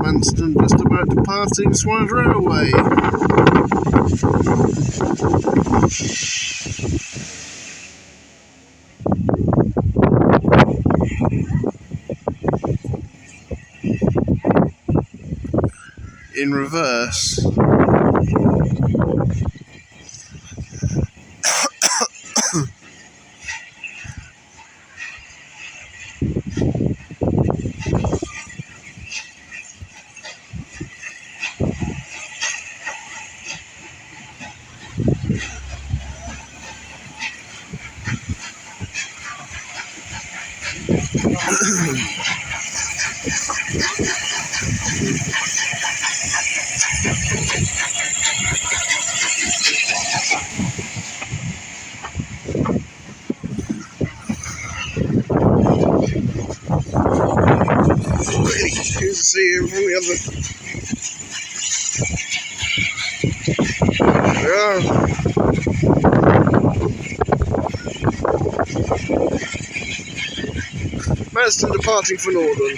Manston just about departing Swanage Railway. In reverse. Really cute to see him from the other. Yeah. Manston departing for Norden.